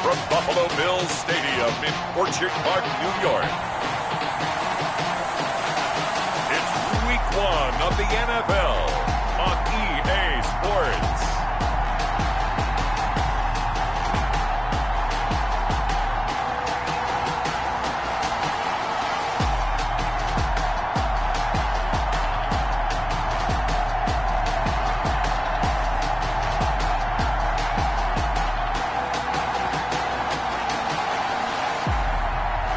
from Buffalo Bills Stadium in Orchard Park, New York. It's Week 1 of the NFL on EA Sports.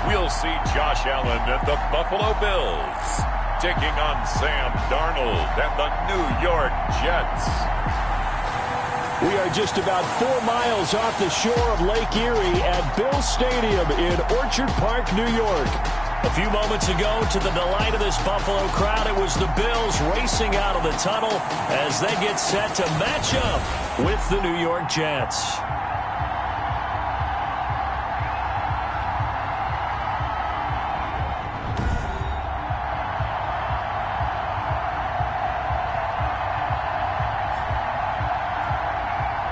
We'll see Josh Allen and the Buffalo Bills taking on Sam Darnold and the New York Jets. We are just about 4 miles off the shore of Lake Erie at Bills Stadium in Orchard Park, New York. A few moments ago, to the delight of this Buffalo crowd, it was the Bills racing out of the tunnel as they get set to match up with the New York Jets.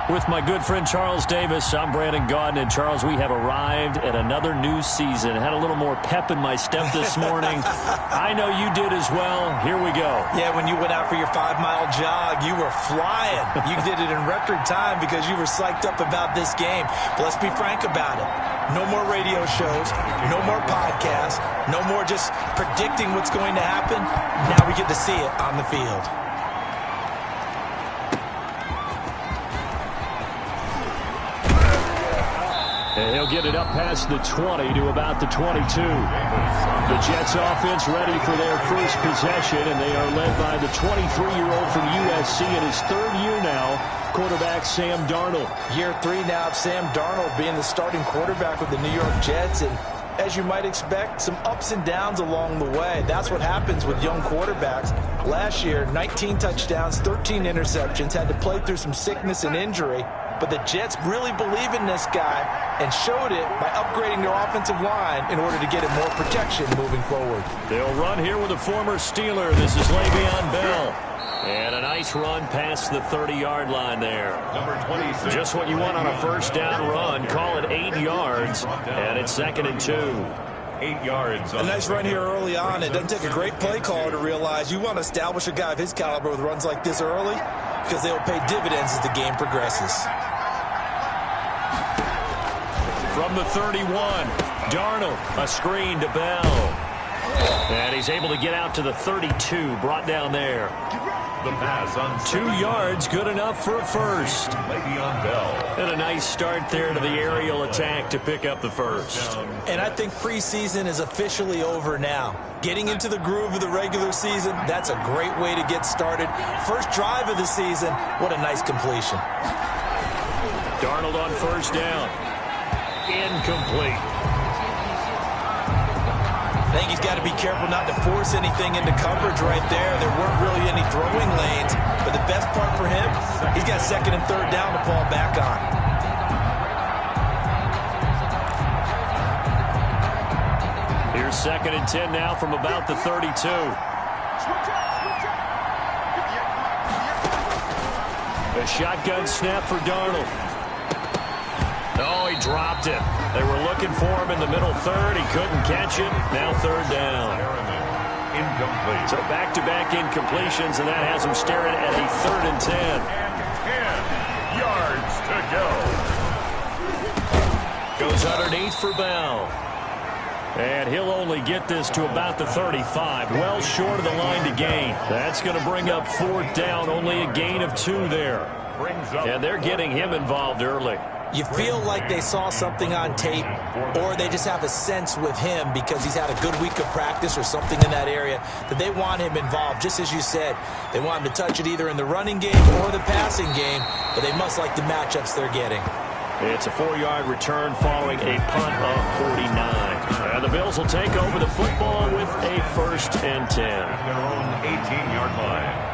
With my good friend Charles Davis, I'm Brandon Gaudin. And Charles, we have arrived at another new season. Had a little more pep in my step this morning. I know you did as well. Here we go. Yeah, when you went out for your 5-mile jog, you were flying. You did it in record time because you were psyched up about this game. But let's be frank about it. No more radio shows, no more podcasts, no more just predicting what's going to happen. Now we get to see it on the field. And he'll get it up past the 20 to about the 22. The Jets offense ready for their first possession, and they are led by the 23-year-old from USC in his 3rd year now, quarterback Sam Darnold. Year 3 now of Sam Darnold being the starting quarterback with the New York Jets, and as you might expect, some ups and downs along the way. That's what happens with young quarterbacks. Last year, 19 touchdowns, 13 interceptions, had to play through some sickness and injury. But the Jets really believe in this guy and showed it by upgrading their offensive line in order to get him more protection moving forward. They'll run here with a former Steeler. This is Le'Veon Bell. And a nice run past the 30-yard line there. Number 26. Just what you want on a first down run. Call it 8 yards. And it's 2nd and 2. 8 yards. A nice run here early on. It doesn't take a great play caller to realize you want to establish a guy of his caliber with runs like this early because they will pay dividends as the game progresses. From the 31, Darnold, a screen to Bell. And he's able to get out to the 32, brought down there. The pass on 2 yards, good enough for a first. Le'Veon Bell. And a nice start there to the aerial attack to pick up the first. And I think preseason is officially over now. Getting into the groove of the regular season, that's a great way to get started. First drive of the season, what a nice completion. Darnold on first down. Incomplete. I think he's got to be careful not to force anything into coverage right there. There weren't really any throwing lanes, but the best part for him, he's got 2nd and 3rd down to fall back on. Here's 2nd and 10 now from about the 32. A shotgun snap for Darnold. Oh, he dropped it. They were looking for him in the middle 3rd. He couldn't catch it. Now 3rd down. Incomplete. So back-to-back incompletions, and that has him staring at a 3rd and 10. And 10 yards to go. Goes underneath for Bell. And he'll only get this to about the 35. Well short of the line to gain. That's going to bring up 4th down. Only a gain of 2 there. And they're getting him involved early. You feel like they saw something on tape, or they just have a sense with him because he's had a good week of practice or something in that area that they want him involved. Just as you said, they want him to touch it either in the running game or the passing game, but they must like the matchups they're getting. It's a 4-yard return following a punt of 49. And the Bills will take over the football with a 1st and 10. Their own 18-yard line.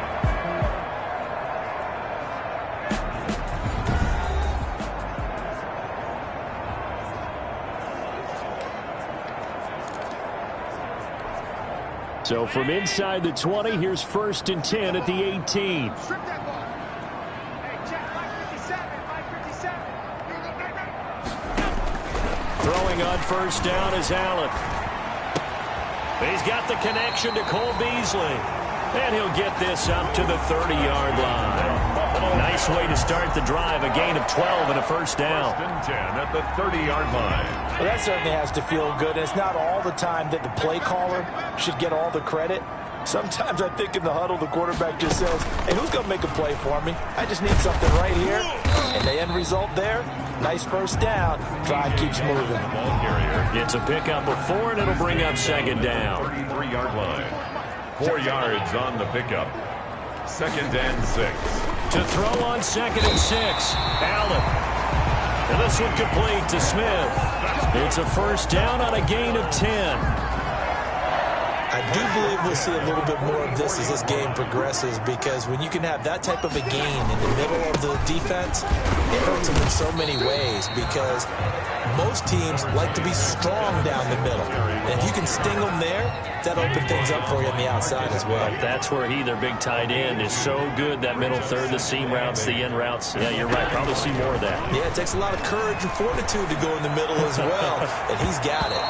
So from inside the 20, here's 1st and 10 at the 18. Throwing on first down is Allen. He's got the connection to Cole Beasley. And he'll get this up to the 30-yard line. Nice way to start the drive. A gain of 12 and a first down. First and 10 at the 30-yard line. Well, that certainly has to feel good. And it's not all the time that the play caller should get all the credit. Sometimes I think in the huddle, the quarterback just says, hey, who's going to make a play for me? I just need something right here. And the end result there, nice first down. Drive keeps moving. Ball carrier. It's a pickup of 4, and it'll bring up second down. 33-yard line. 4 yards on the pickup. 2nd and 6. To throw on 2nd and 6, Allen. And this one complete to Smith. It's a first down on a gain of 10. I do believe we'll see a little bit more of this as this game progresses, because when you can have that type of a gain in the middle of the defense, it hurts them in so many ways, because most teams like to be strong down the middle. And if you can sting them there, that'll open things up for you on the outside as well. That's where their big tight end, is so good, that middle third, the seam routes, the in routes. Yeah, you're right. Probably see more of that. Yeah, it takes a lot of courage and fortitude to go in the middle as well, and he's got it.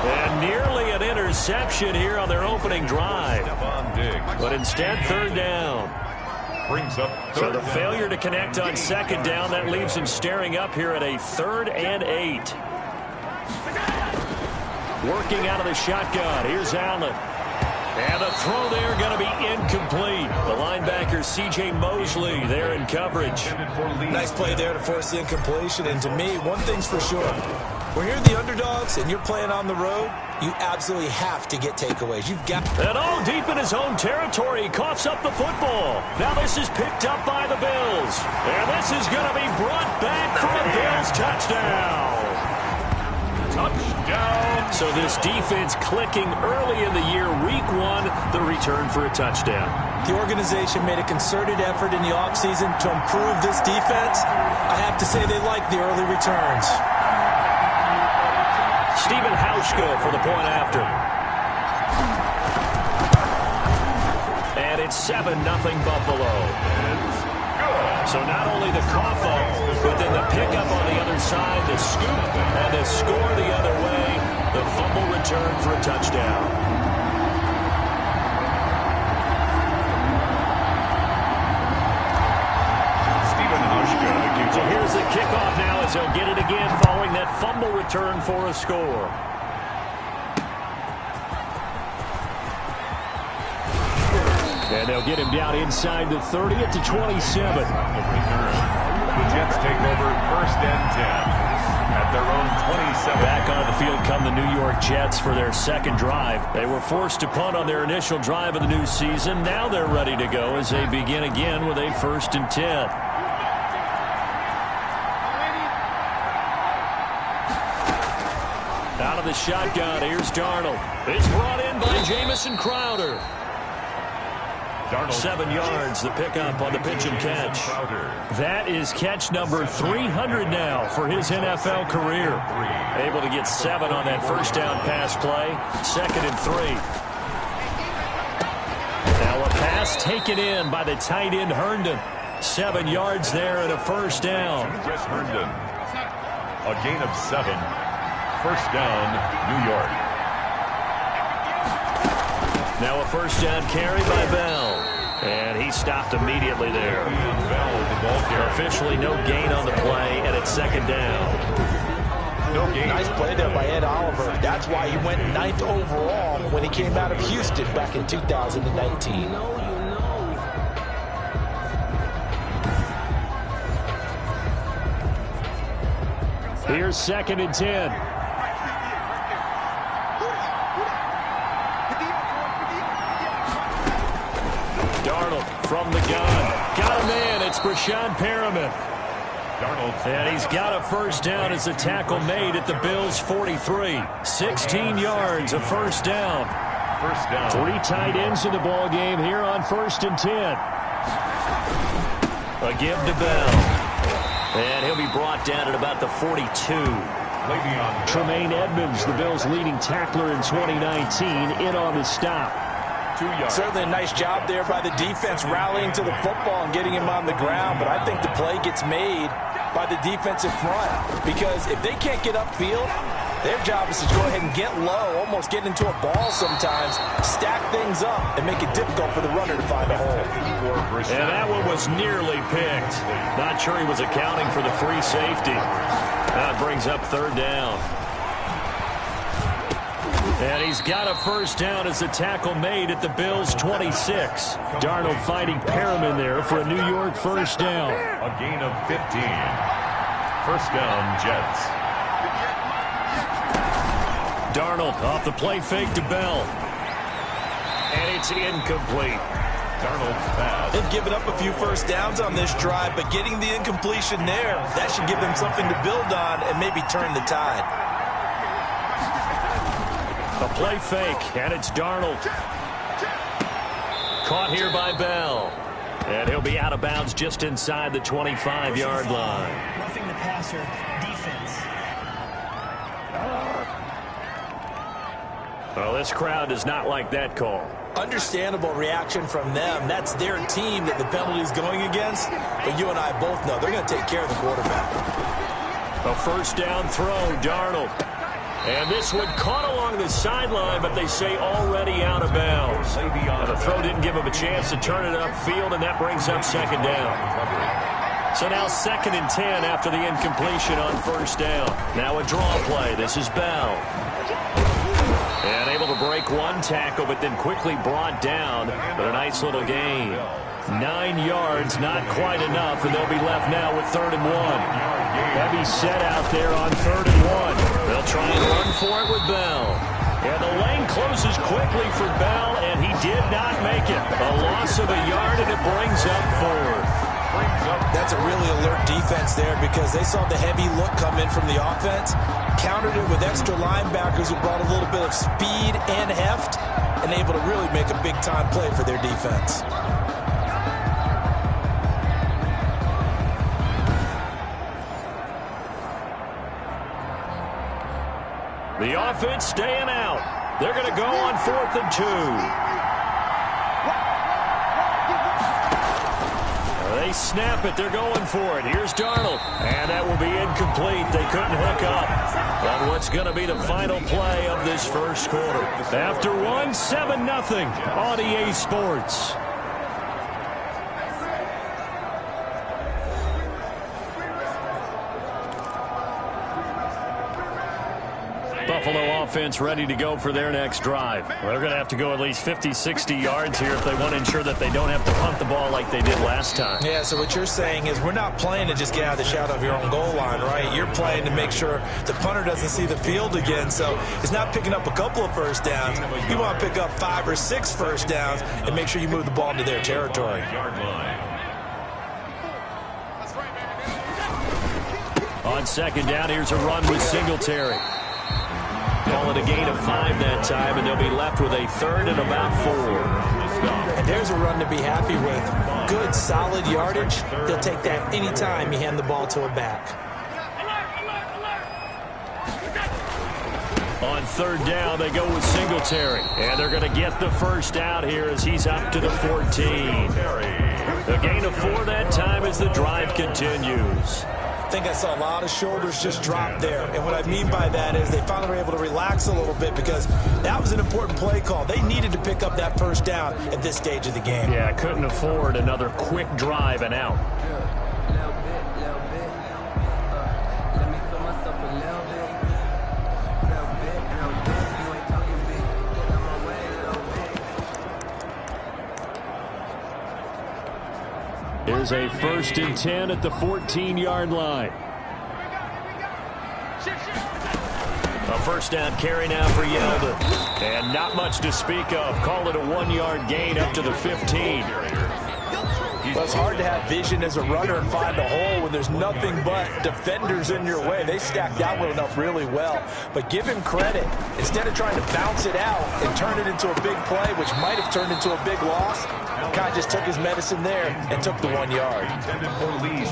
And nearly an interception here on their opening drive. But instead, third down. Brings up So the failure to connect on second down, that leaves him staring up here at a 3rd and 8. Working out of the shotgun. Here's Allen. And the throw there going to be incomplete. The linebacker, C.J. Mosley, there in coverage. Nice play there to force the incompletion. And to me, one thing's for sure. When you're the underdogs and you're playing on the road, you absolutely have to get takeaways. You've got... And all deep in his own territory, he coughs up the football. Now this is picked up by the Bills. And this is going to be brought back for a Bills touchdown. touchdown. So this defense clicking early in the year, week 1, the return for a touchdown. The organization made a concerted effort in the offseason to improve this defense. I have to say they like the early returns. Stephen Hauschka for the point after. And it's 7-0 Buffalo. So not only the cough up, but then the pickup on the other side, the scoop, and the score the other way, the fumble return for a touchdown. Stephen Hauschka. So here's the kickoff now as they'll get it again following that fumble return for a score. And they'll get him down inside the 30 to 27. The Jets take over 1st and 10 at their own 27. Back on the field come the New York Jets for their second drive. They were forced to punt on their initial drive of the new season. Now they're ready to go as they begin again with a 1st and 10. Out of the shotgun, here's Darnold. It's brought in by Jamison Crowder. 7 yards, the pickup on the pitch and catch. That is catch number 300 now for his NFL career. Able to get 7 on that first down pass play. 2nd and 3. Now a pass taken in by the tight end Herndon. 7 yards there and a first down. Chris Herndon. A gain of 7. First down, New York. Now a first down carry by Bell. And he stopped immediately there. Officially no gain on the play, and it's 2nd down. No gain. Nice play there by Ed Oliver. That's why he went 9th overall when he came out of Houston back in 2019. Here's 2nd and 10. Darnold from the gun. Got a man. It's Brashad Perriman. Darnold. And he's got a first down as the tackle made at the Bills' 43. 16 yards, a first down. First down. 3 tight ends in the ball game here on 1st and 10. A give to Bell. And he'll be brought down at about the 42. Tremaine Edmonds, the Bills' leading tackler in 2019, in on the stop. 2 yards. Certainly a nice job there by the defense rallying to the football and getting him on the ground, but I think the play gets made by the defensive front, because if they can't get upfield, their job is to go ahead and get low, almost get into a ball sometimes, stack things up, and make it difficult for the runner to find a hole. And that one was nearly picked. Not sure he was accounting for the free safety. That brings up third down. And he's got a first down as a tackle made at the Bills' 26. Darnold fighting Perriman there for a New York first down. A gain of 15. First down, Jets. Darnold off the play fake to Bell. And it's incomplete. Darnold's pass. They've given up a few first downs on this drive, but getting the incompletion there, that should give them something to build on and maybe turn the tide. A play fake, and it's Darnold. Caught here by Bell. And he'll be out of bounds just inside the 25-yard line. Roughing the passer defense. Well, this crowd does not like that call. Understandable reaction from them. That's their team that the penalty's going against. But you and I both know they're going to take care of the quarterback. A first down throw, Darnold. And this one caught along the sideline, but they say already out of bounds. And the throw didn't give him a chance to turn it upfield, and that brings up second down. So now 2nd and 10 after the incompletion on first down. Now a draw play. This is Bell. And able to break one tackle, but then quickly brought down for a nice little gain. 9 yards, not quite enough, and they'll be left now with 3rd and 1. Heavy set out there on 3rd and 1. They'll try and run for it with Bell. And the lane closes quickly for Bell, and he did not make it. A loss of a yard, and it brings up 4th. That's a really alert defense there because they saw the heavy look come in from the offense, countered it with extra linebackers who brought a little bit of speed and heft, and able to really make a big-time play for their defense. The offense staying out. They're going to go on 4th and 2. They snap it. They're going for it. Here's Darnold. And that will be incomplete. They couldn't hook up on what's going to be the final play of this first quarter. After 7-0 on EA Sports. Buffalo offense ready to go for their next drive. They're going to have to go at least 50, 60 yards here if they want to ensure that they don't have to punt the ball like they did last time. Yeah, so what you're saying is we're not playing to just get out of the shadow of your own goal line, right? You're playing to make sure the punter doesn't see the field again. So it's not picking up a couple of first downs. You want to pick up 5 or 6 first downs and make sure you move the ball into their territory. On 2nd down, here's a run with Singletary. Call it a gain of 5 that time, and they'll be left with a 3rd and about 4. And there's a run to be happy with. Good, solid yardage. They'll take that anytime you hand the ball to a back. On 3rd down, they go with Singletary. And they're going to get the first out here as he's up to the 14. A gain of 4 that time as the drive continues. I think I saw a lot of shoulders just drop there. And what I mean by that is they finally were able to relax a little bit because that was an important play call. They needed to pick up that first down at this stage of the game. Yeah, couldn't afford another quick drive and out. Here's a 1st and 10 at the 14-yard line. A first down carry now for Yeldon. And not much to speak of. Call it a 1-yard gain up to the 15. Well, it's hard to have vision as a runner and find a hole when there's nothing but defenders in your way. They stacked that one up really well. But give him credit. Instead of trying to bounce it out and turn it into a big play, which might have turned into a big loss, Kai just took his medicine there and took the 1 yard.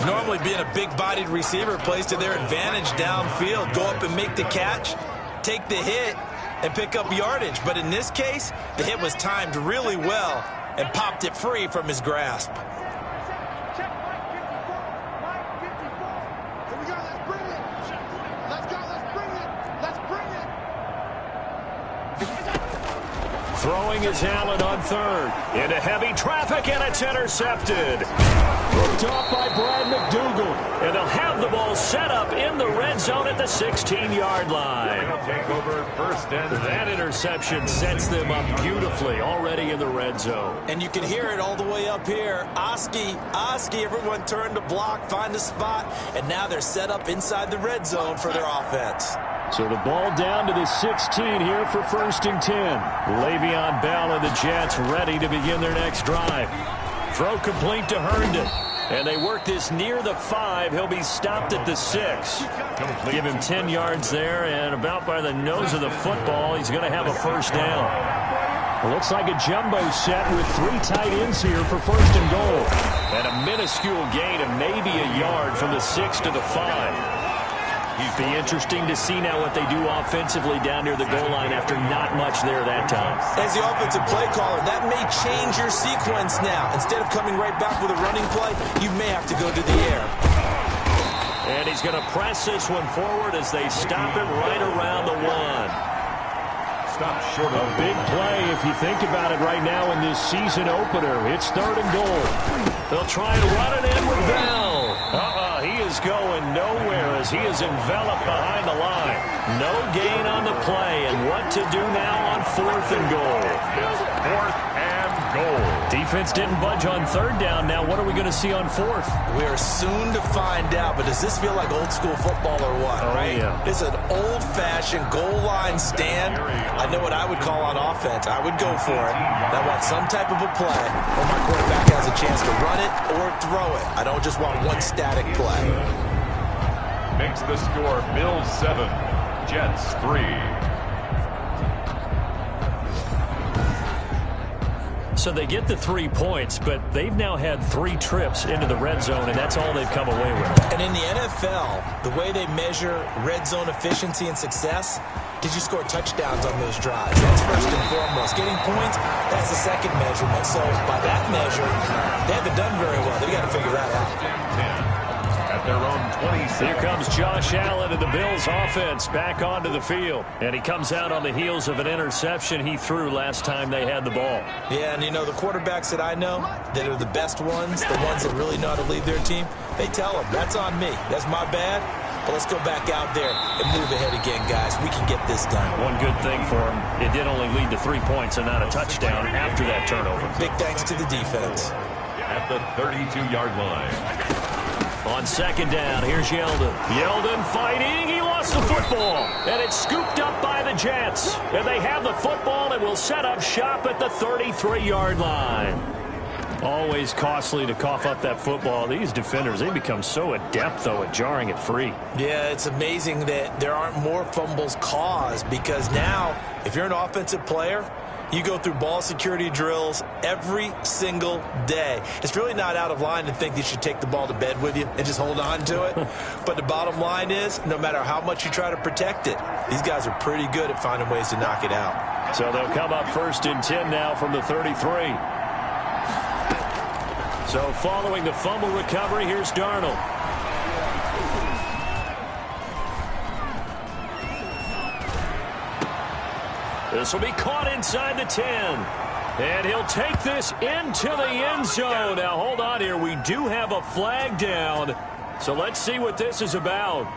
Normally being a big-bodied receiver plays to their advantage downfield. Go up and make the catch, take the hit, and pick up yardage. But in this case, the hit was timed really well and popped it free from his grasp. Throwing is Allen on third. Into heavy traffic, and it's intercepted. Picked off by Brad McDougal. And they'll have the ball set up in the red zone at the 16-yard line. Take over first and that interception sets them up beautifully already in the red zone. And you can hear it all the way up here. Oski, everyone turned to block, find a spot, and now they're set up inside the red zone for their offense. So the ball down to the 16 here for first and 10. Le'Veon Bell and the Jets ready to begin their next drive. Throw complete to Herndon. And they work this near the 5. He'll be stopped at the 6. Give him 10 yards there, and about by the nose of the football, he's going to have a first down. It looks like a jumbo set with 3 tight ends here for first and goal. And a minuscule gain of maybe a yard from the 6 to the 5. It'd be interesting to see now what they do offensively down near the goal line after not much there that time. As the offensive play caller, that may change your sequence now. Instead of coming right back with a running play, you may have to go to the air. And he's going to press this one forward as they stop it right around the 1. Stop short of a big play if you think about it right now in this season opener. It's third and goal. They'll try and run it in with Bell. He is going nowhere as he is enveloped behind the line. No gain on the play, and what to do now on fourth and goal. Fourth and goal. Defense didn't budge on third down. Now what are we going to see on fourth? We're soon to find out, but does this feel like old school football or what? Oh, right? Yeah. It's an old-fashioned goal line stand. I know what I would call on offense. I would go for it. I want some type of a play where my quarterback has a chance to run it or throw it. I don't just want one static play. Makes the score Bills 7, Jets 3. So they get the 3 points, but they've now had 3 trips into the red zone, and that's all they've come away with. And in the NFL, the way they measure red zone efficiency and success, did you score touchdowns on those drives? That's first and foremost. Getting points, that's the second measurement. So by that measure, they haven't done very well. They've got to figure that out. At their own 26. Here comes Josh Allen and the Bills offense back onto the field. And he comes out on the heels of an interception he threw last time they had the ball. Yeah, and you know, the quarterbacks that I know that are the best ones, the ones that really know how to lead their team, they tell them, that's on me. That's my bad. But let's go back out there and move ahead again, guys. We can get this done. One good thing for him, it did only lead to 3 points and not a touchdown after that turnover. Big thanks to the defense. At the 32-yard line. On second down, here's Yeldon. Yeldon fighting. He lost the football. And it's scooped up by the Jets. And they have the football and will set up shop at the 33-yard line. Always costly to cough up that football. These defenders, they become so adept, though, at jarring it free. Yeah, it's amazing that there aren't more fumbles caused because now, if you're an offensive player, you go through ball security drills every single day. It's really not out of line to think that you should take the ball to bed with you and just hold on to it. But the bottom line is, no matter how much you try to protect it, these guys are pretty good at finding ways to knock it out. So they'll come up first and 10 now from the 33. So following the fumble recovery, here's Darnold. This will be caught inside the 10. And he'll take this into the end zone. Now, hold on here. We do have a flag down. So let's see what this is about.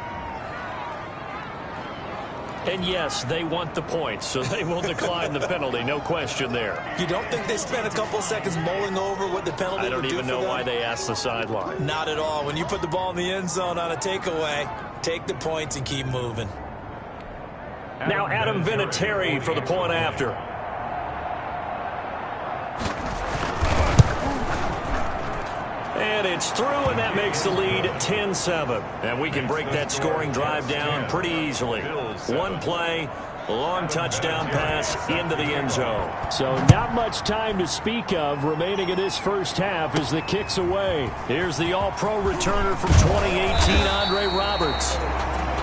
And yes, they want the points, so they will decline the penalty. No question there. You don't think they spent a couple of seconds mulling over what the penalty would do for them? I don't even know why they asked the sideline. Not at all. When you put the ball in the end zone on a takeaway, take the points and keep moving. Now Adam Vinatieri for the point after. And it's through, and that makes the lead 10-7. And we can break that scoring drive down pretty easily. One play, long touchdown pass into the end zone. So not much time to speak of remaining in this first half as the kick's away. Here's the all-pro returner from 2018, Andre Roberts.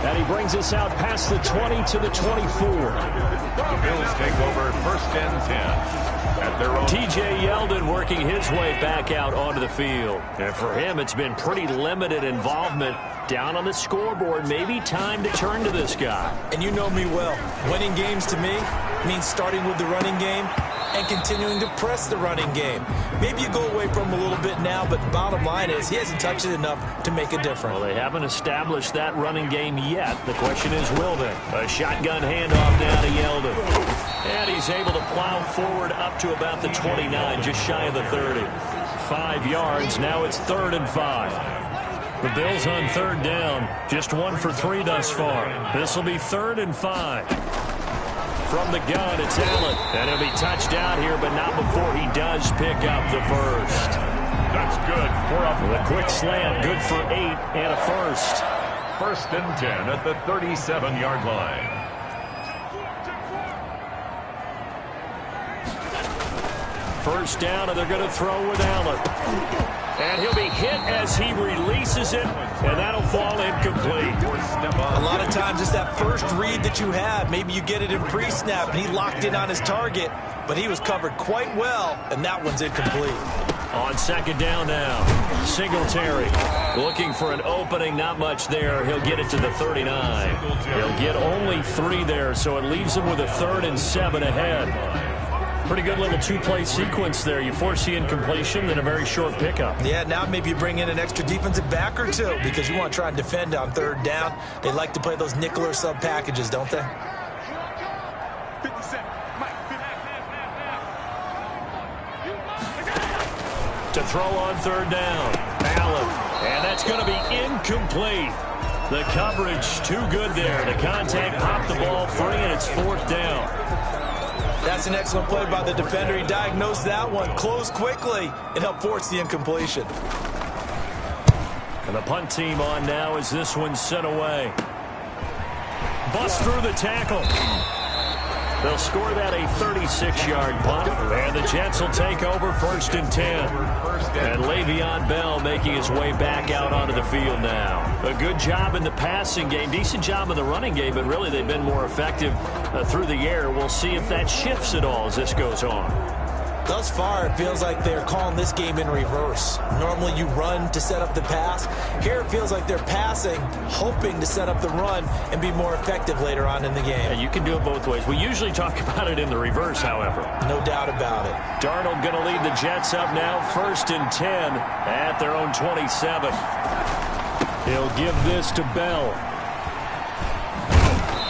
And he brings us out past the 20 to the 24. The Bills take over first and 10. At their own. T.J. Yeldon working his way back out onto the field. And for him, it's been pretty limited involvement down on the scoreboard. Maybe time to turn to this guy. And you know me well. Winning games to me means starting with the running game and continuing to press the running game. Maybe you go away from him a little bit now, but the bottom line is he hasn't touched it enough to make a difference. Well, they haven't established that running game yet. The question is, will they? A shotgun handoff now to Yeldon. And he's able to plow forward up to about the 29, just shy of the 30. 5 yards. Now it's 3rd and 5. The Bills on 3rd down. Just 1 for 3 thus far. This will be 3rd and 5. From the gun, it's Allen. And he'll be touched out here, but not before he does pick up the first. That's good for The quick slant, good for 8 and a first. 1st and 10 at the 37-yard line. First down, and they're going to throw with Allen. And he'll be hit as he releases it, and that'll fall incomplete. A lot of times it's that first read that you have. Maybe you get it in pre-snap, and he locked in on his target, but he was covered quite well, and that one's incomplete. On 2nd down now, Singletary looking for an opening, not much there. He'll get it to the 39. He'll get only 3 there, so it leaves him with a 3rd and 7 ahead. Pretty good little 2-play sequence there. You force the incompletion, then a very short pickup. Yeah, now maybe you bring in an extra defensive back or 2 because you want to try and defend on 3rd down. They like to play those nickel or sub packages, don't they? To throw on 3rd down, Allen. And that's going to be incomplete. The coverage too good there. The contact popped the ball free, and it's 4th down. That's an excellent play by the defender. He diagnosed that one, closed quickly, and helped force the incompletion. And the punt team on now as this one's sent away. Bust through the tackle. They'll score that a 36-yard punt, and the Jets will take over 1st and 10. And Le'Veon Bell making his way back out onto the field now. A good job in the passing game, decent job in the running game, but really they've been more effective through the air. We'll see if that shifts at all as this goes on. Thus far, it feels like they're calling this game in reverse. Normally you run to set up the pass. Here it feels like they're passing, hoping to set up the run and be more effective later on in the game. Yeah, you can do it both ways. We usually talk about it in the reverse, however. No doubt about it. Darnold going to lead the Jets up now, 1st and 10 at their own 27. He'll give this to Bell.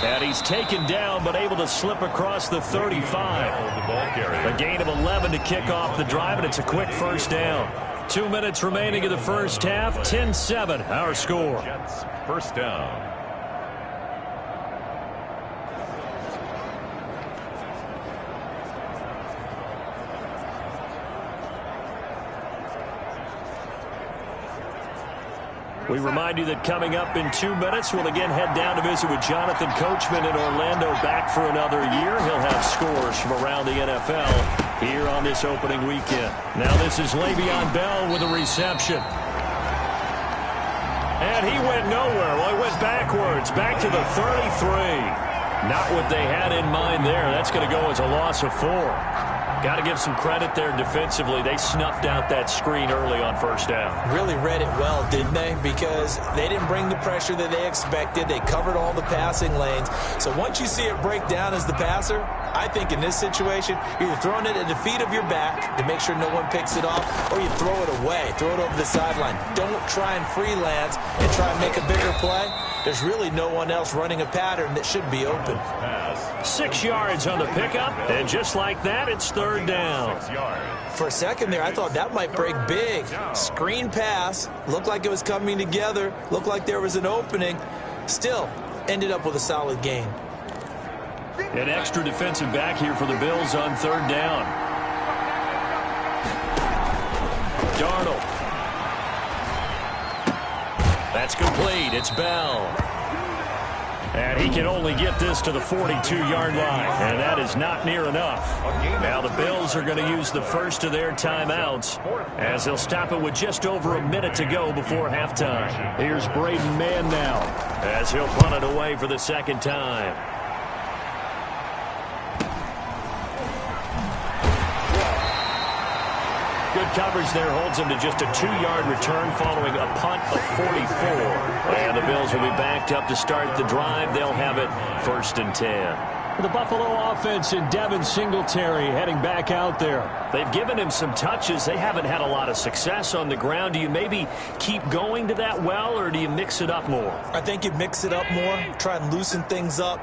And he's taken down, but able to slip across the 35. A gain of 11 to kick off the drive, and it's a quick 1st down. 2 minutes remaining in the first half. 10-7, our score. Jets, 1st down. We remind you that coming up in 2 minutes, we'll again head down to visit with Jonathan Coachman in Orlando, back for another year. He'll have scores from around the NFL here on this opening weekend. Now this is Le'Veon Bell with a reception. And he went nowhere. Well, he went backwards, back to the 33. Not what they had in mind there. That's going to go as a loss of 4. Got to give some credit there defensively. They snuffed out that screen early on 1st down. Really read it well, didn't they? Because they didn't bring the pressure that they expected. They covered all the passing lanes. So once you see it break down as the passer, I think in this situation, you're either throwing it at the feet of your back to make sure no one picks it off, or you throw it away, throw it over the sideline. Don't try and freelance and try and make a bigger play. There's really no one else running a pattern that should be open. 6 yards on the pickup, and just like that, it's 3rd down. For a second there, I thought that might break big. Screen pass, looked like it was coming together, looked like there was an opening. Still, ended up with a solid gain. An extra defensive back here for the Bills on 3rd down. Darnold. That's complete. It's Bell. And he can only get this to the 42-yard line, and that is not near enough. Now the Bills are going to use the first of their timeouts as they'll stop it with just over a minute to go before halftime. Here's Braden Mann now as he'll punt it away for the 2nd time. Good coverage there holds him to just a 2-yard return following a punt of 44. And the Bills will be backed up to start the drive. They'll have it 1st and 10. The Buffalo offense and Devin Singletary heading back out there. They've given him some touches. They haven't had a lot of success on the ground. Do you maybe keep going to that well, or do you mix it up more? I think you mix it up more, try and loosen things up.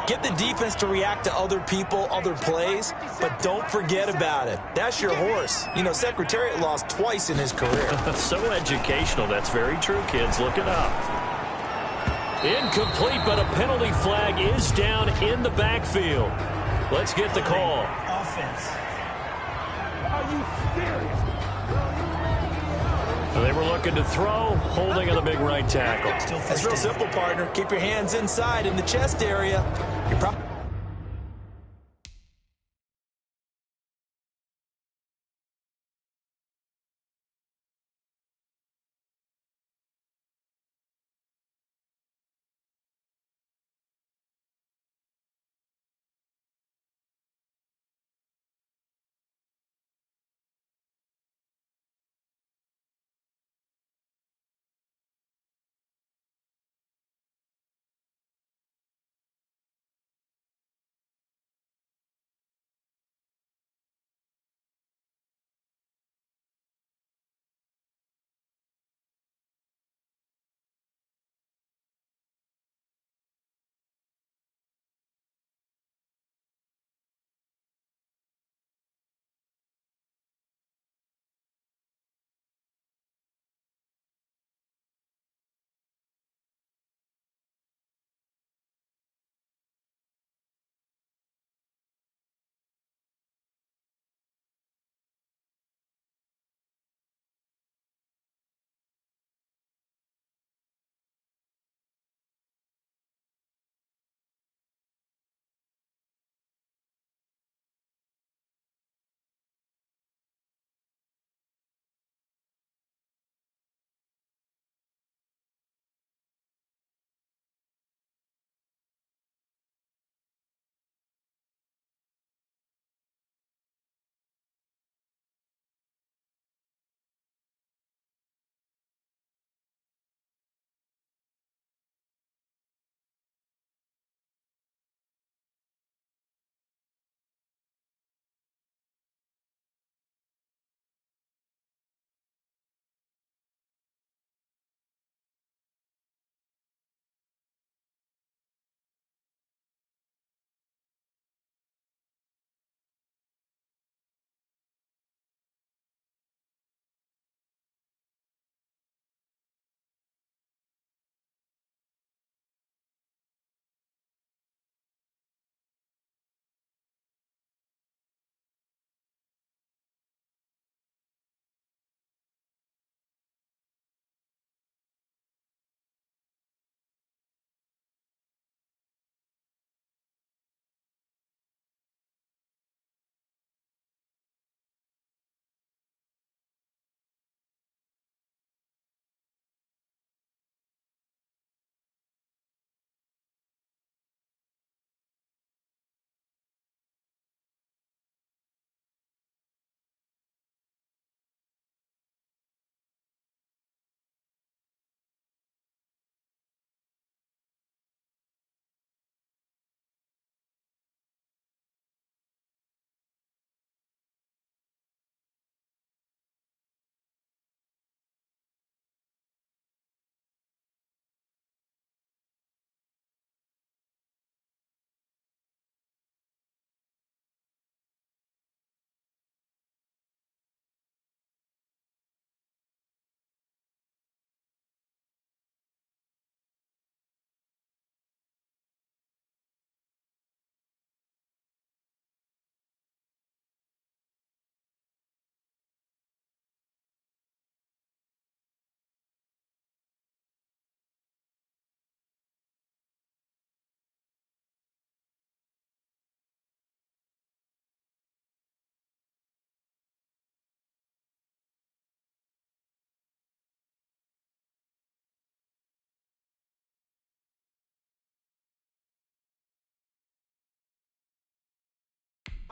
Get the defense to react to other people, other plays, but don't forget about it. That's your horse. You know, Secretariat lost twice in his career. So educational. That's very true, kids. Look it up. Incomplete, but a penalty flag is down in the backfield. Let's get the call. Offense. Are you serious? They were looking to throw, holding on the big right tackle. It's real simple, partner. Keep your hands inside in the chest area. You're probably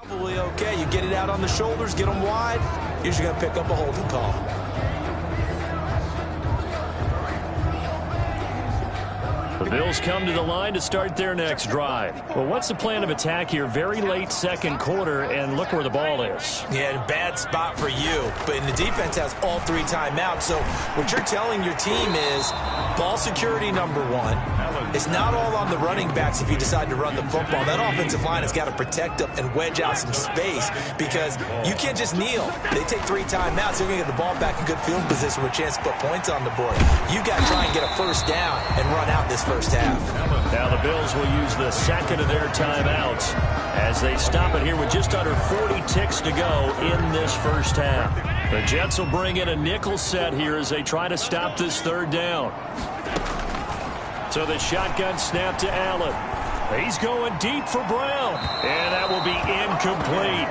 probably okay. You get it out on the shoulders, get them wide. you're just going to pick up a holding call. The Bills come to the line to start their next drive. Well, what's the plan of attack here? Very late second quarter, and look where the ball is. Yeah, bad spot for you. But the defense has all 3 timeouts. So what you're telling your team is ball security number 1. It's not all on the running backs if you decide to run the football. That offensive line has got to protect them and wedge out some space because you can't just kneel. They take 3 timeouts. They're going to get the ball back in good field position with a chance to put points on the board. You've got to try and get a first down and run out this first half. Now the Bills will use the second of their timeouts as they stop it here with just under 40 ticks to go in this first half. The Jets will bring in a nickel set here as they try to stop this third down. So the shotgun snap to Allen. He's going deep for Brown. And that will be incomplete.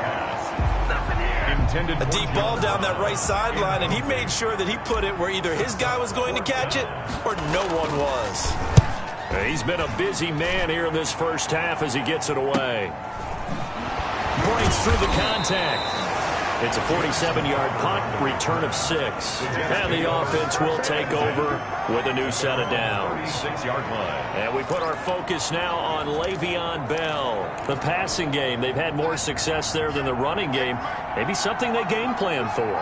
A deep ball down that right sideline, and he made sure that he put it where either his guy was going to catch it or no one was. He's been a busy man here in this first half as he gets it away. Breaks through the contact. It's a 47-yard punt, return of 6. And the offense will take over with a new set of downs. 6-yard line. And we put our focus now on Le'Veon Bell. The passing game, they've had more success there than the running game. Maybe something they game plan for.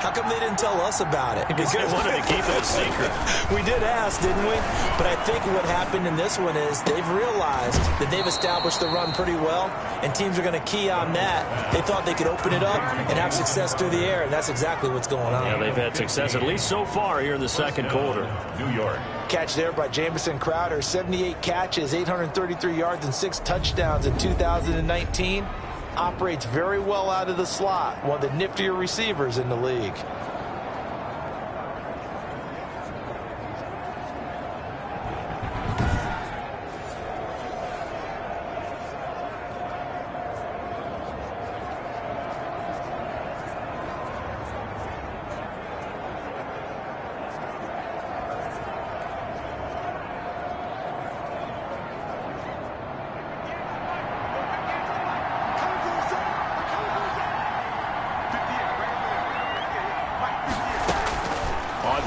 How come they didn't tell us about it? Because they wanted to keep it a secret. We did ask, didn't we? But I think what happened in this one is they've realized that they've established the run pretty well, and teams are going to key on that. They thought they could open it up and have success through the air, and that's exactly what's going on. Yeah, they've had success at least so far here in the second quarter. New York. Catch there by Jamison Crowder, 78 catches, 833 yards, and 6 touchdowns in 2019. Operates very well out of the slot, one of the niftier receivers in the league.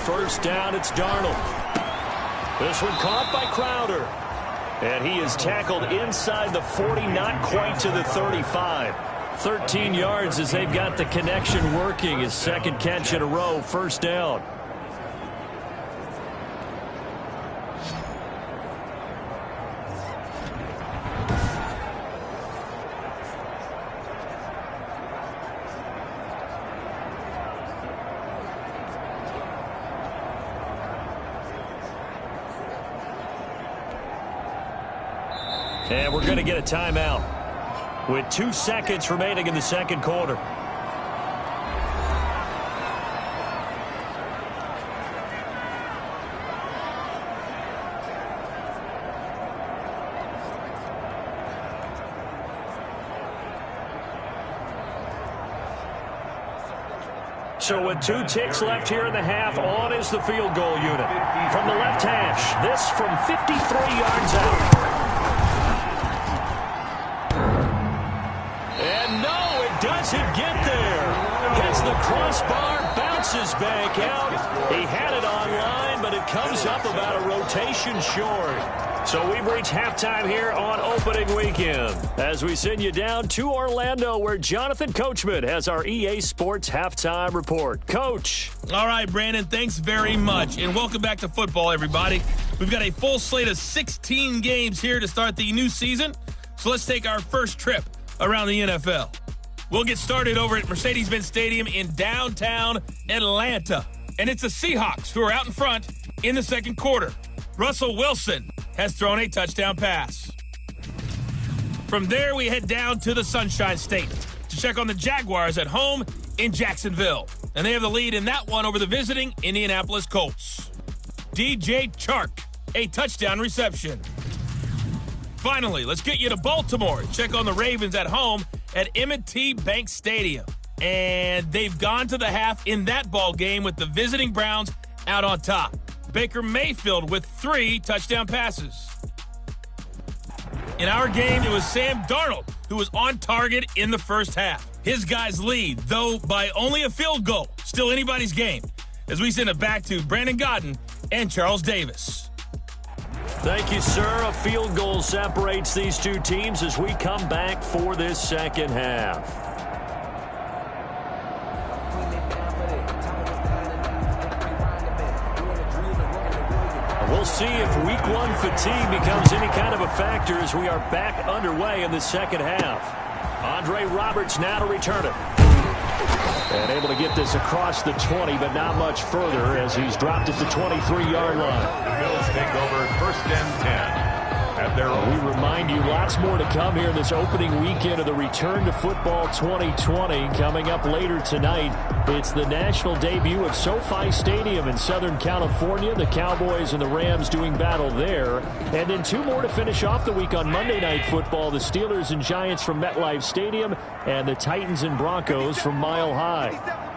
First down, it's Darnold. This one caught by Crowder. And he is tackled inside the 40, not quite to the 35. 13 yards as they've got the connection working. His second catch in a row, first down. And we're going to get a timeout with 2 seconds remaining in the second quarter. So with 2 ticks left here in the half, on is the field goal unit. From the left hash, this from 53 yards out. Doesn't get there. Hits the crossbar, bounces back out. He had it online, but it comes up about a rotation short. So we've reached halftime here on opening weekend as we send you down to Orlando where Jonathan Coachman has our EA Sports halftime report. Coach. All right, Brandon, thanks very much. And welcome back to football, everybody. We've got a full slate of 16 games here to start the new season. So let's take our first trip around the NFL. We'll get started over at Mercedes-Benz Stadium in downtown Atlanta. And it's the Seahawks who are out in front in the second quarter. Russell Wilson has thrown a touchdown pass. From there, we head down to the Sunshine State to check on the Jaguars at home in Jacksonville. And they have the lead in that one over the visiting Indianapolis Colts. DJ Chark, a touchdown reception. Finally, let's get you to Baltimore and check on the Ravens at home at M&T Bank Stadium. And they've gone to the half in that ball game with the visiting Browns out on top. Baker Mayfield with 3 touchdown passes. In our game, it was Sam Darnold who was on target in the first half. his guys lead, though by only a field goal. Still anybody's game. As we send it back to Brandon Gaudin and Charles Davis. Thank you, sir. A field goal separates these two teams as we come back for this second half. We'll see if week one fatigue becomes any kind of a factor as we are back underway in the second half. Andre Roberts now to return it. And able to get this across the 20, but not much further as he's dropped at the 23-yard line. The Bills take over 1st and 10. At their own. We remind you lots more to come here this opening weekend of the Return to Football 2020. Coming up later tonight, it's the national debut of SoFi Stadium in Southern California. The Cowboys and the Rams doing battle there. And then two more to finish off the week on Monday Night Football. The Steelers and Giants from MetLife Stadium and the Titans and Broncos from Mile High.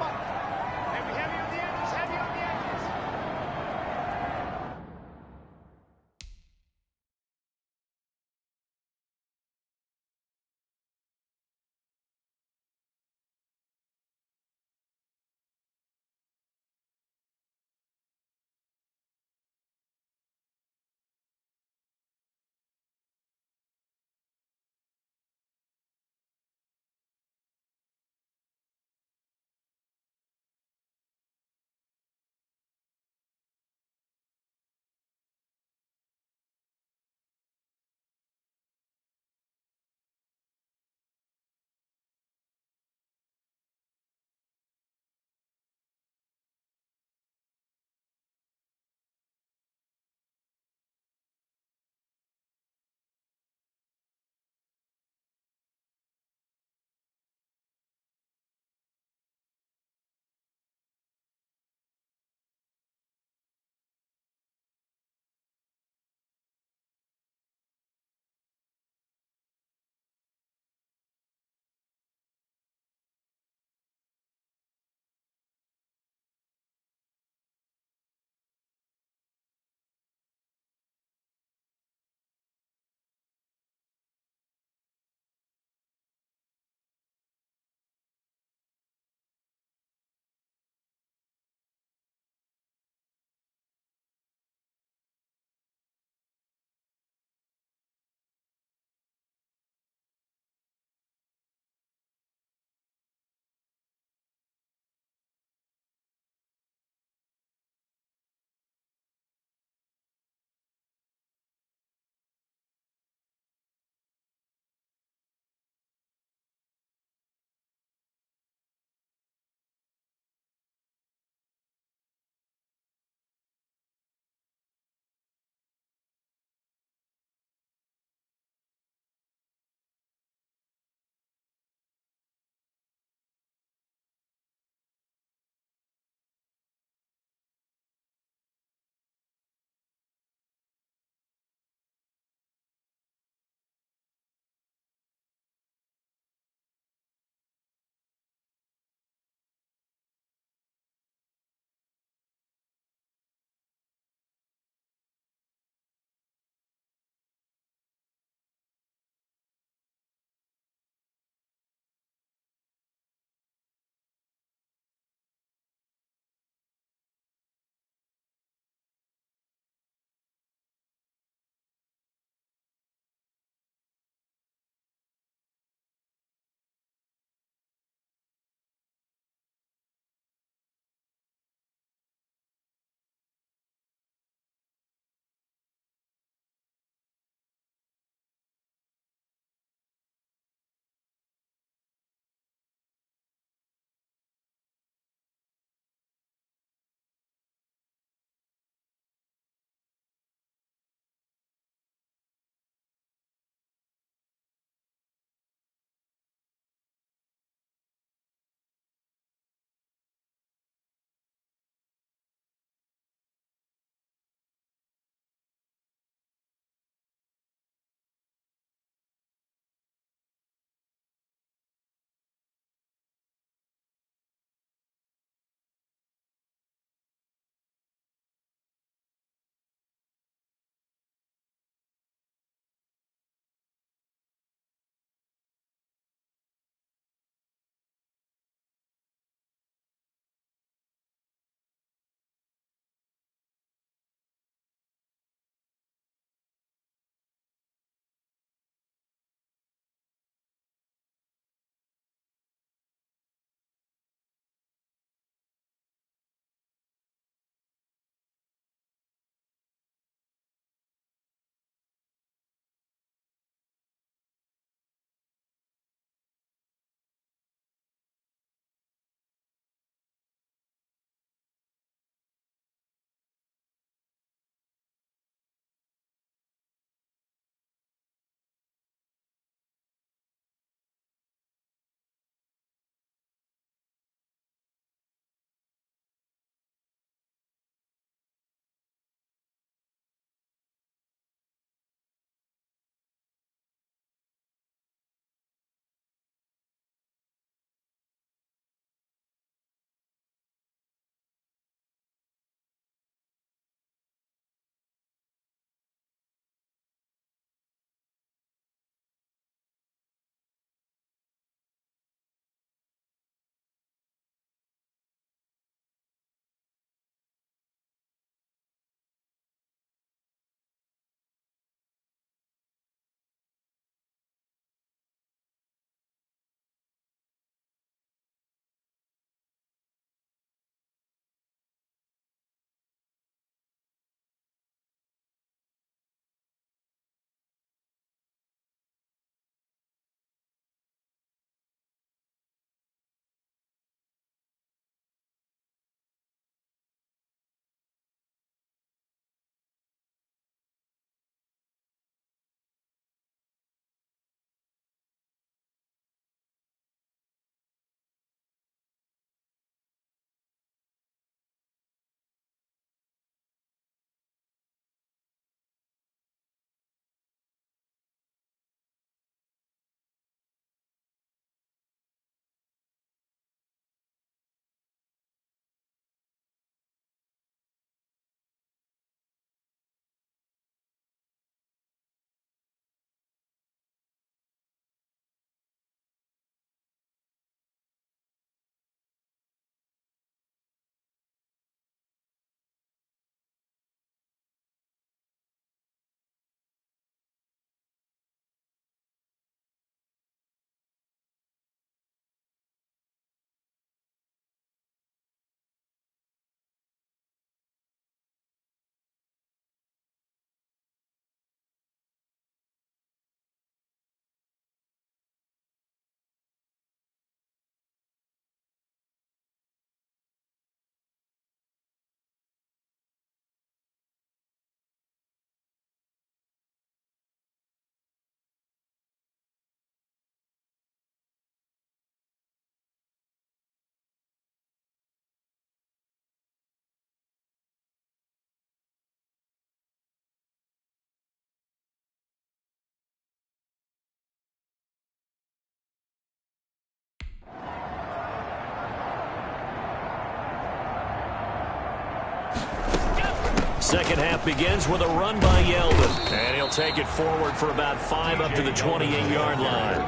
Second half begins with a run by Yeldon. And he'll take it forward for about 5 up to the 28-yard line.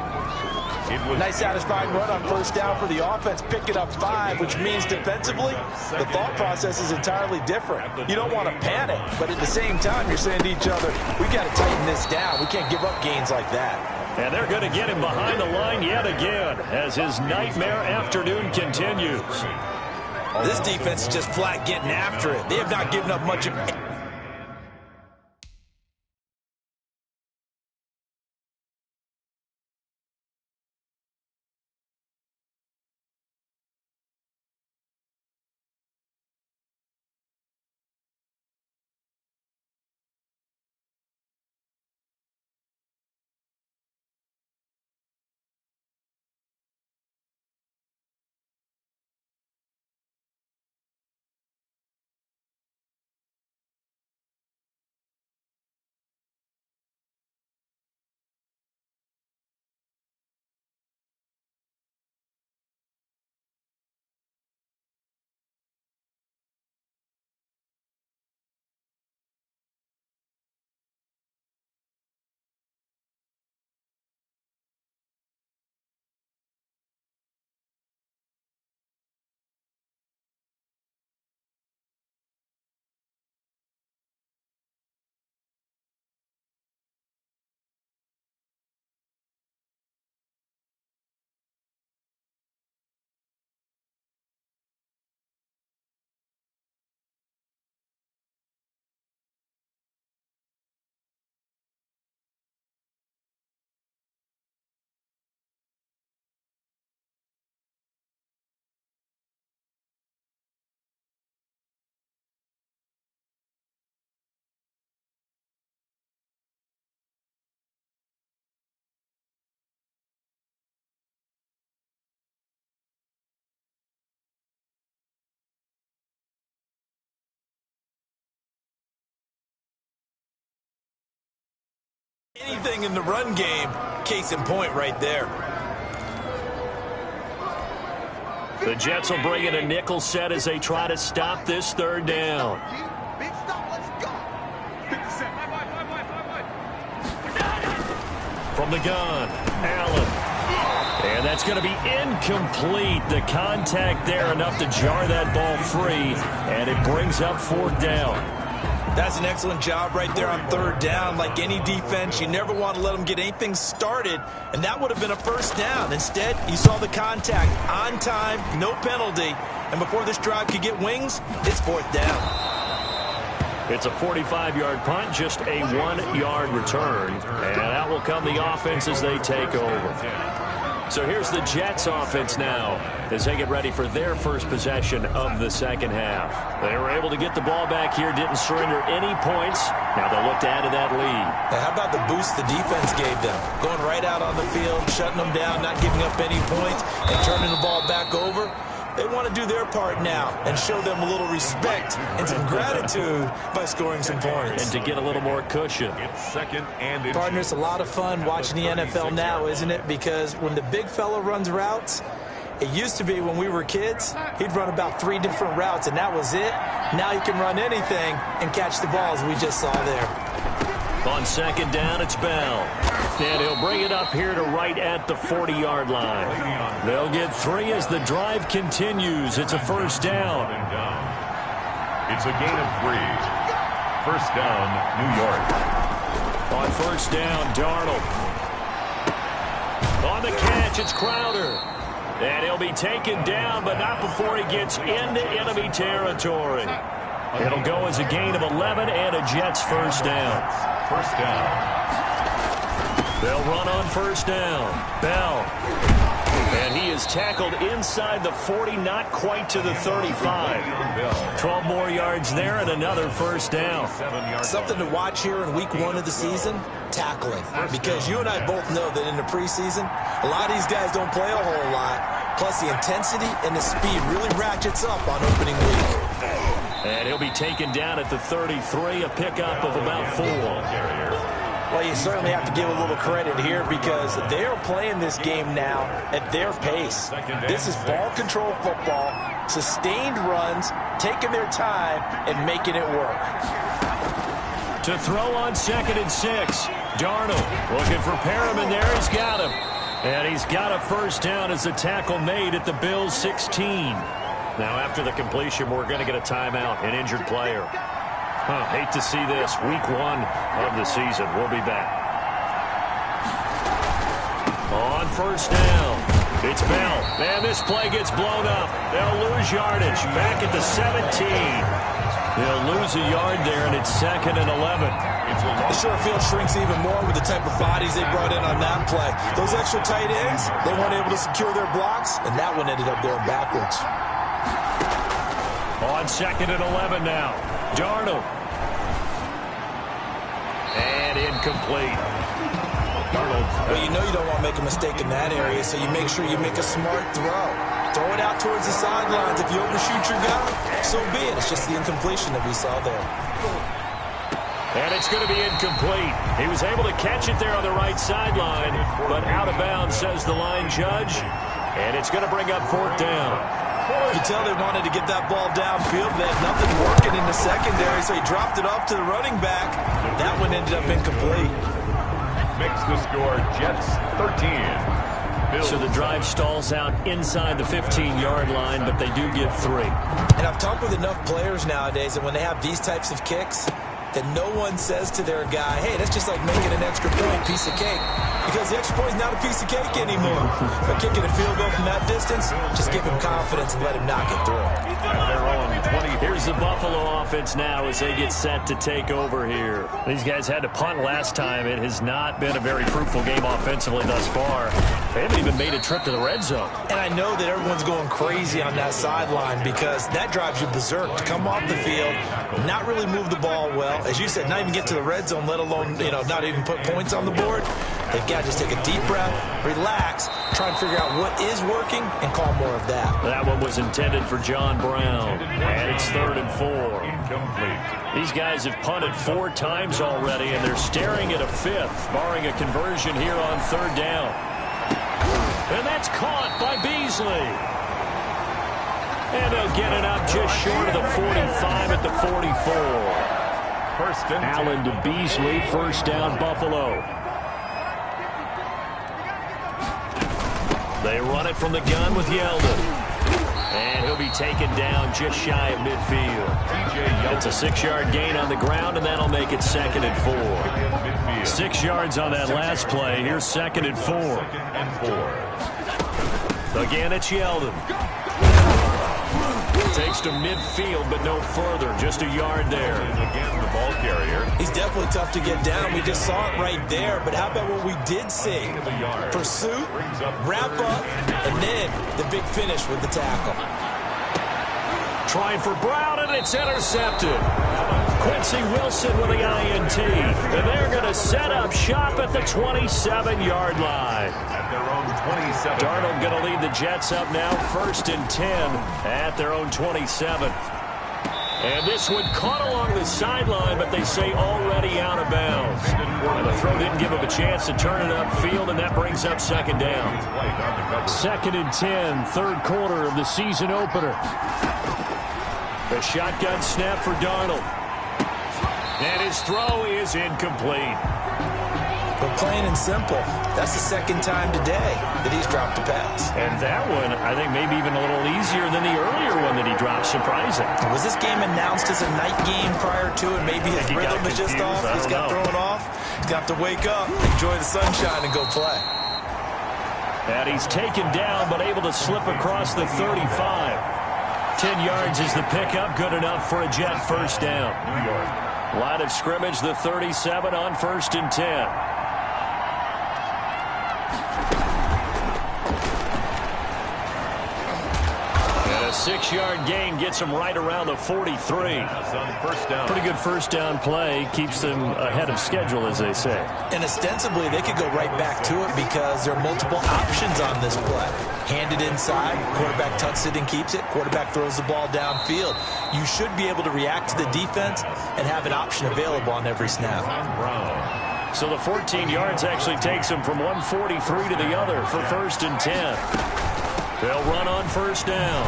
Nice satisfying run on first down for the offense, picking up 5, which means defensively, the thought process is entirely different. You don't want to panic, but at the same time, you're saying to each other, we got to tighten this down. We can't give up gains like that. And they're going to get him behind the line yet again as his nightmare afternoon continues. This defense is just flat getting after it. They have not given up much of anything in the run game. Case in point right there. The Jets will bring in a nickel set as they try to stop this third down. Big stop, let's go. 57. From the gun, Allen. And that's going to be incomplete. The contact there enough to jar that ball free, and it brings up 4th down. That's an excellent job right there on 3rd down. Like any defense, you never want to let them get anything started, and that would have been a 1st down. Instead, you saw the contact on time, no penalty, and before this drive could get wings, it's 4th down. It's a 45-yard punt, just a 1-yard return, and that will come the offense as they take over. So here's the Jets offense now as they get ready for their first possession of the second half. They were able to get the ball back here, didn't surrender any points. Now they'll look to add to that lead. Now how about the boost the defense gave them? Going right out on the field, shutting them down, not giving up any points, and turning the ball back over. They want to do their part now and show them a little respect and some gratitude by scoring some points. And to get a little more cushion. It's 2nd and Partner, it's a lot of fun watching the NFL now, isn't it? Because when the big fella runs routes, it used to be when we were kids, he'd run about 3 different routes, and that was it. Now he can run anything and catch the balls we just saw there. On 2nd down, it's Bell. And he'll bring it up here to right at the 40-yard line. They'll get 3 as the drive continues. It's a 1st down. It's a gain of 3. 1st down, New York. On 1st down, Darnold. On the catch, it's Crowder. And he'll be taken down, but not before he gets into enemy territory. It'll go as a gain of 11 and a Jets 1st down. 1st down. They'll run on 1st down. Bell. And he is tackled inside the 40, not quite to the 35. 12 more yards there and another 1st down. Something to watch here in week 1 of the season, tackling. Because you and I both know that in the preseason, a lot of these guys don't play a whole lot. Plus the intensity and the speed really ratchets up on opening week. And he'll be taken down at the 33, a pickup of about 4. Well, you certainly have to give a little credit here because they are playing this game now at their pace. This is ball control football. sustained runs, taking their time, and making it work. To throw on 2nd and 6. Darnold looking for Perriman there. He's got him. And he's got a first down as the tackle made at the Bills' 16. Now after the completion, we're going to get a timeout, an injured player. Hate to see this. Week 1 of the season. We'll be back. On first down, it's Bell. And this play gets blown up. They'll lose yardage. Back at the 17. They'll lose a yard there, and it's 2nd and 11. The short field shrinks even more with the type of bodies they brought in on that play. Those extra tight ends, they weren't able to secure their blocks, and that one ended up going backwards. On 2nd and 11 now. Darnold. And incomplete. Darnold. Well, you know you don't want to make a mistake in that area, so you make sure you make a smart throw. Throw it out towards the sidelines. If you overshoot your guy, so be it. It's just the incompletion that we saw there. And it's going to be incomplete. He was able to catch it there on the right sideline, but out of bounds, says the line judge. And it's going to bring up 4th down. You can tell they wanted to get that ball downfield. They had nothing working in the secondary, so he dropped it off to the running back. That one ended up incomplete. Makes the score Jets 13. So the drive stalls out inside the 15-yard line, but they do get 3. And I've talked with enough players nowadays that when they have these types of kicks, that no one says to their guy, hey, that's just like making an extra point, piece of cake. Because the extra point is not a piece of cake anymore. But kicking a field goal from that distance, just give him confidence and let him knock it through. Here's the Buffalo offense now as they get set to take over here. These guys had to punt last time. It has not been a very fruitful game offensively thus far. They haven't even made a trip to the red zone. And I know that everyone's going crazy on that sideline because that drives you berserk to come off the field, not really move the ball well. As you said, not even get to the red zone, let alone, not even put points on the board. They've got to just take a deep breath, relax, try and figure out what is working, and call more of that. That one was intended for John Brown. And it's 3rd and 4. Incomplete. These guys have punted 4 times already, and they're staring at a 5th, barring a conversion here on 3rd down. And that's caught by Beasley. And they'll get it up just short of the 45 at the 44. First and Allen to Beasley, first down Buffalo. They run it from the gun with Yeldon. And he'll be taken down just shy of midfield. It's a 6-yard gain on the ground, and that'll make it 2nd and 4. 6 yards on that last play. Here's 2nd and 4. Again, it's Yeldon. Takes to midfield, but no further. Just a yard there. Again, the ball carrier. He's definitely tough to get down. We just saw it right there. But how about what we did see? Pursuit, wrap up, and then the big finish with the tackle. Trying for Brown, and it's intercepted. Quincy Wilson with the INT. And they're going to set up shop at the 27-yard line. At their own 27. Darnold going to lead the Jets up now, 1st and 10 at their own 27. And this one caught along the sideline, but they say already out of bounds. And the throw didn't give him a chance to turn it upfield, and that brings up 2nd down. 2nd and 10, 3rd quarter of the season opener. The shotgun snap for Darnold. And his throw is incomplete. But plain and simple, that's the 2nd time today that he's dropped a pass. And that one, I think, maybe even a little easier than the earlier one that he dropped. Surprising. Was this game announced as a night game prior to it? Maybe his rhythm is just off. He's got thrown off. He's got to wake up, enjoy the sunshine, and go play. And he's taken down, but able to slip across the 35. 10 yards is the pickup. Good enough for a Jet first down. New York. Line of scrimmage, the 37 on 1st and 10. And a 6-yard gain gets them right around the 43. First down. Pretty good first down play. Keeps them ahead of schedule, as they say. And ostensibly, they could go right back to it because there are multiple options on this play. Handed inside, quarterback tucks it and keeps it, quarterback throws the ball downfield. You should be able to react to the defense and have an option available on every snap. So the 14 yards actually takes him from 143 to the other for 1st and 10. They'll run on first down.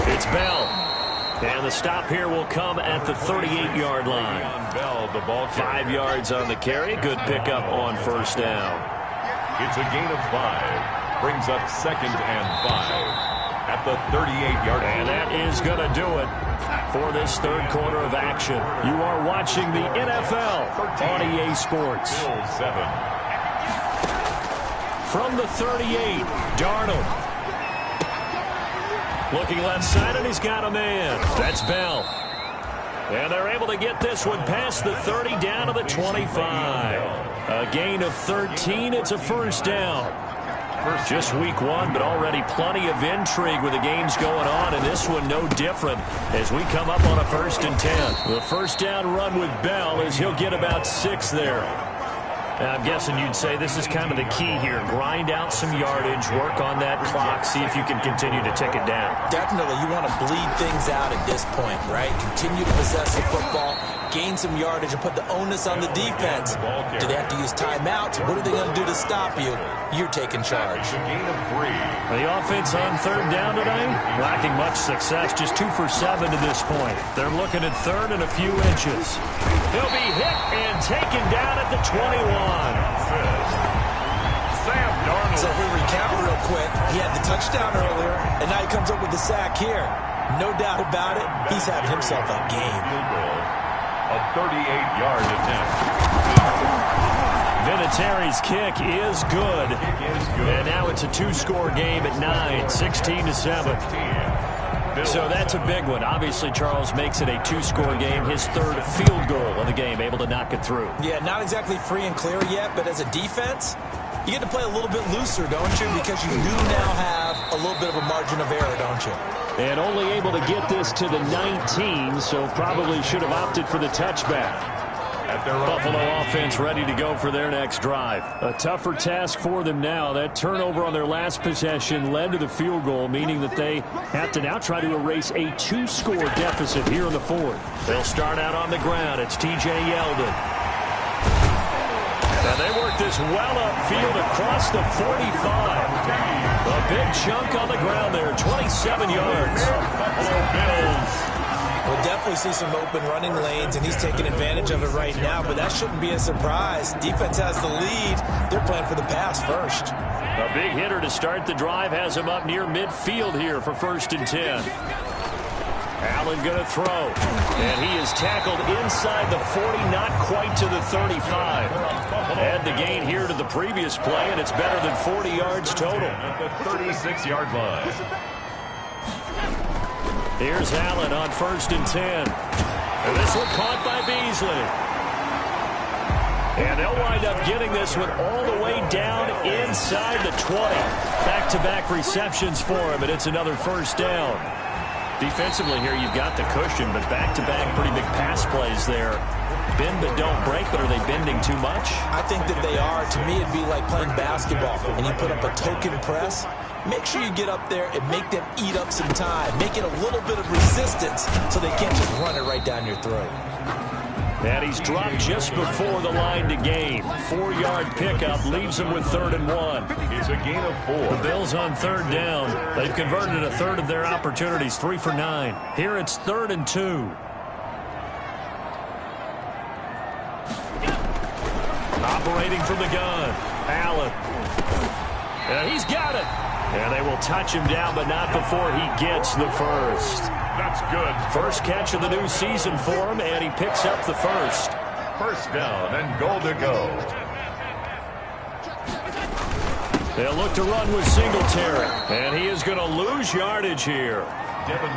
It's Bell. And the stop here will come at the 38-yard line. 5 yards on the carry. Good pickup on first down. It's a gain of 5. Brings up 2nd and 5 at the 38-yard line. And that is going to do it for this third quarter of action. You are watching the NFL on EA Sports. Bills 7. From the 38, Darnold. Looking left side, and he's got a man. That's Bell. And they're able to get this one past the 30 down to the 25. A gain of 13. It's a first down. Just week 1, but already plenty of intrigue with the games going on, and this one no different as we come up on a 1st and 10. The first down run with Bell is he'll get about 6 there. I'm guessing you'd say this is kind of the key here. Grind out some yardage, work on that clock, see if you can continue to tick it down. Definitely. You want to bleed things out at this point, right? Continue to possess the football, gain some yardage, and put the onus on the defense. Do they have to use timeouts? What are they going to do to stop you? You're taking charge. A gain of 3. The offense on third down today, lacking much success, just 2 for 7 to this point. They're looking at third and a few inches. He'll be hit and taken down at the 21. Sam Darnold. So we recount real quick. He had the touchdown earlier, and now he comes up with the sack here. No doubt about it, he's having himself a game. A 38-yard attempt. Vinatieri's kick is good. And now it's a 2-score game at 9, 16-7. So that's a big one. Obviously, Charles makes it a 2-score game. His 3rd field goal of the game, able to knock it through. Yeah, not exactly free and clear yet, but as a defense, you get to play a little bit looser, don't you? Because you do now have a little bit of a margin of error, don't you? And only able to get this to the 19, so probably should have opted for the touchback. Buffalo offense ready to go for their next drive. A tougher task for them now. That turnover on their last possession led to the field goal, meaning that they have to now try to erase a 2-score deficit here in the 4th. They'll start out on the ground. It's T.J. Yeldon. And they work this well upfield across the 45. A big chunk on the ground there, 27 yards. Buffalo Bills. We'll definitely see some open running lanes, and he's taking advantage of it right now, but that shouldn't be a surprise. Defense has the lead. They're playing for the pass first. A big hitter to start the drive has him up near midfield here for 1st and 10. Allen going to throw, and he is tackled inside the 40, not quite to the 35. Add the gain here to the previous play, and it's better than 40 yards total. At the 36-yard line. Here's Allen on 1st and 10. And this one caught by Beasley. And they'll wind up getting this one all the way down inside the 20. Back-to-back receptions for him, and it's another first down. Defensively here, you've got the cushion, but back-to-back pretty big pass plays there. Bend but don't break, but are they bending too much? I think that they are. To me, it'd be like playing basketball, and you put up a token press. Make sure you get up there and make them eat up some time. Make it a little bit of resistance so they can't just run it right down your throat. And he's dropped just before the line to gain. 4-yard pickup leaves him with 3rd and 1. It's a gain of 4. The Bills on 3rd down. They've converted a third of their opportunities, 3 for 9. Here it's 3rd and 2. Operating from the gun, Allen. And he's got it. And they will touch him down, but not before he gets the first. That's good. First catch of the new season for him, and he picks up the first. First down and goal to go. They'll look to run with Singletary, and he is going to lose yardage here.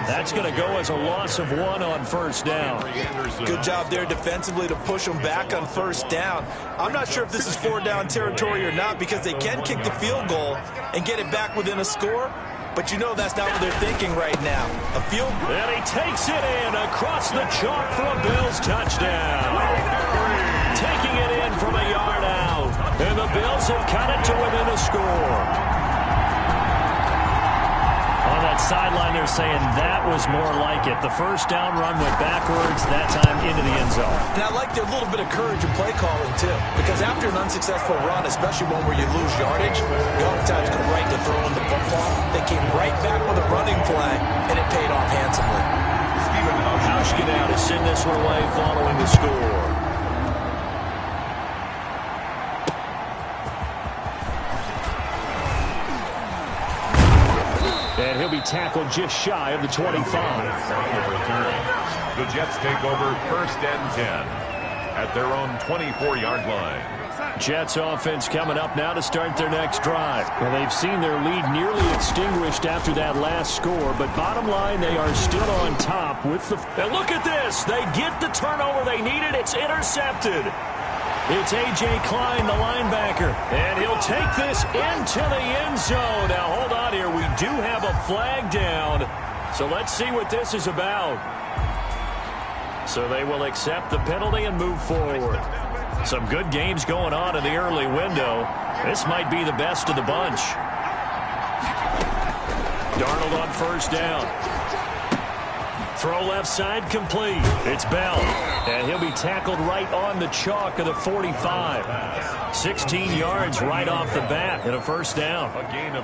That's going to go as a loss of 1 on first down. Good job there defensively to push them back on first down. I'm not sure if this is 4-down territory or not because they can kick the field goal and get it back within a score. But you know that's not what they're thinking right now. A field goal. And he takes it in across the chalk for a Bills touchdown. Taking it in from a yard out. And the Bills have cut it to within a score. On that sideline, they're saying that was more like it. The first down run went backwards, that time into the end zone. And I like their little bit of courage in play calling, too. Because after an unsuccessful run, especially one where you lose yardage, you oftentimes go right to throwing the football. They came right back with a running play, and it paid off handsomely. Hauschka now to send this one away following the score. And he'll be tackled just shy of the 25. The Jets take over 1st and 10 at their own 24-yard line. Jets offense coming up now to start their next drive. Well, they've seen their lead nearly extinguished after that last score, but bottom line, they are still on top with the... And look at this! They get the turnover they needed. It's intercepted. It's A.J. Klein, the linebacker, and he'll take this into the end zone. Now, hold on here. We do have a flag down, so let's see what this is about. So they will accept the penalty and move forward. Some good games going on in the early window. This might be the best of the bunch. Darnold on 1st down. Throw left side complete. It's Bell. And he'll be tackled right on the chalk of the 45. 16 yards right off the bat and a 1st down.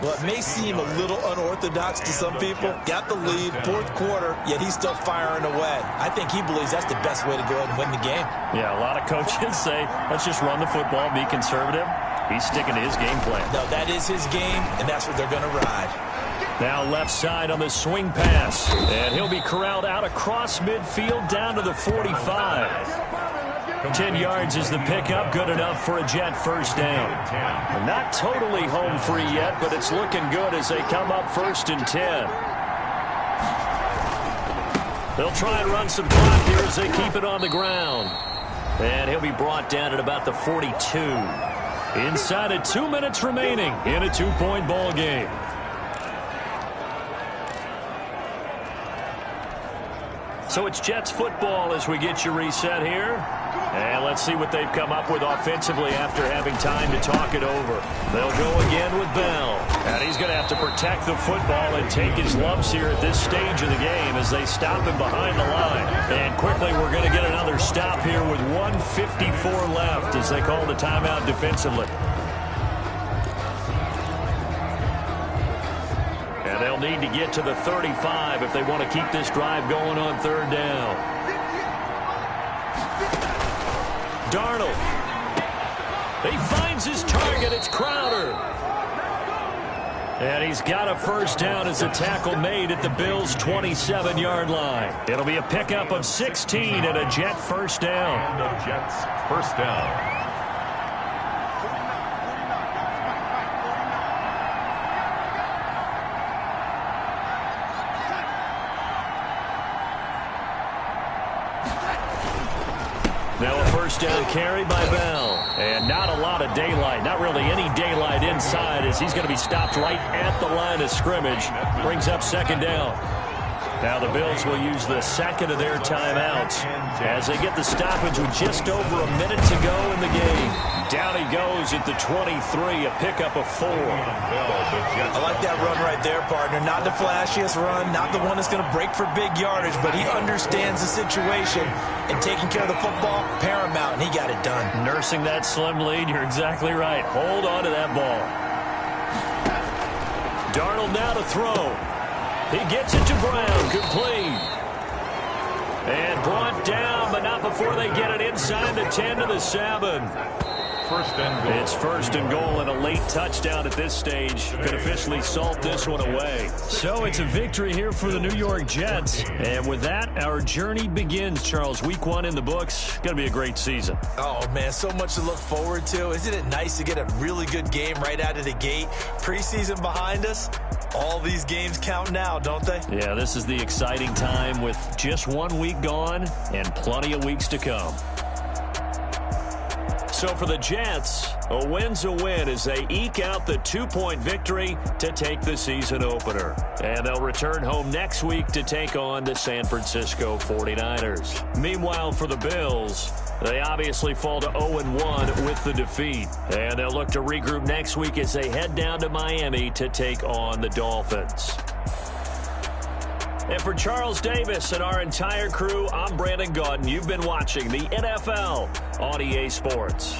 Well, it may seem a little unorthodox to some people. Got the lead, 4th quarter, yet he's still firing away. I think he believes that's the best way to go ahead and win the game. Yeah, a lot of coaches say, let's just run the football, be conservative. He's sticking to his game plan. No, that is his game, and that's what they're going to ride. Now left side on the swing pass. And he'll be corralled out across midfield down to the 45. 10 yards is the pickup. Good enough for a Jet 1st down. Not totally home free yet, but it's looking good as they come up 1st and 10. They'll try and run some clock here as they keep it on the ground. And he'll be brought down at about the 42. Inside of 2 minutes remaining in a 2-point ball game. So it's Jets football as we get you reset here. And let's see what they've come up with offensively after having time to talk it over. They'll go again with Bell. And he's going to have to protect the football and take his lumps here at this stage of the game as they stop him behind the line. And quickly we're going to get another stop here with 1:54 left as they call the timeout defensively. And they'll need to get to the 35 if they want to keep this drive going on 3rd down. Darnold. He finds his target. It's Crowder. And he's got a 1st down as a tackle made at the Bills' 27-yard line. It'll be a pickup of 16 and a Jet 1st down. And the Jets 1st down. Now a 1st down carry by Bell. And not a lot of daylight. Not really any daylight inside as he's going to be stopped right at the line of scrimmage. Brings up 2nd down. Now the Bills will use the 2nd of their timeouts as they get the stoppage with just over a minute to go in the game. Down he goes at the 23, a pickup of 4. I like that run right there, partner. Not the flashiest run, not the one that's going to break for big yardage, but he understands the situation, and taking care of the football, paramount, and he got it done. Nursing that slim lead, you're exactly right. Hold on to that ball. Darnold now to throw. He gets it to Brown, complete. And brought down, but not before they get it inside the 10 to the 7. 1st and goal. It's 1st and goal and a late touchdown at this stage. Could officially salt this one away. So it's a victory here for the New York Jets. And with that, our journey begins, Charles. Week 1 in the books. Going to be a great season. Oh, man, so much to look forward to. Isn't it nice to get a really good game right out of the gate? Preseason behind us. All these games count now, don't they? Yeah, this is the exciting time with just 1 week gone and plenty of weeks to come. So for the Jets, a win's a win as they eke out the 2-point victory to take the season opener. And they'll return home next week to take on the San Francisco 49ers. Meanwhile, for the Bills, they obviously fall to 0-1 with the defeat. And they'll look to regroup next week as they head down to Miami to take on the Dolphins. And for Charles Davis and our entire crew, I'm Brandon Gaudin. You've been watching the NFL on EA Sports.